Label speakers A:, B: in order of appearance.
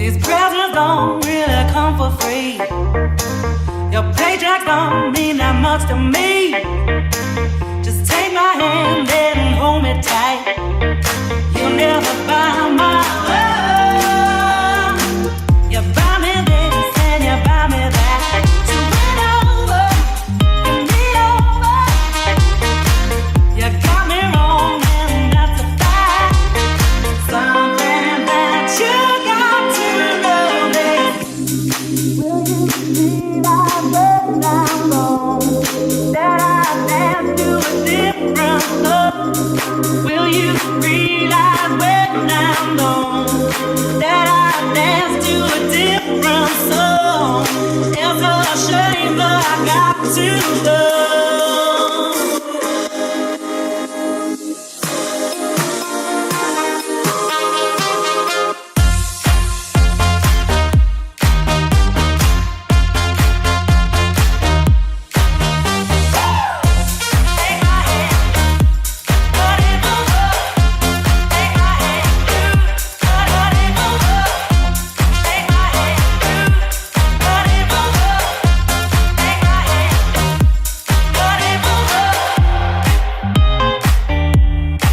A: These presents don't really come for free. Your paycheck don't mean that much to me. Just take my hand and hold me tight. You'll never buy my love. You buy me this and you buy me that. So win over, give me over. You got me wrong and that's a fact. Something that you got to know is, will you realize when I'm wrong, that I dance to a different love? Will you realize when I'm gone that I dance to a different song? It's a shame, but I got to love.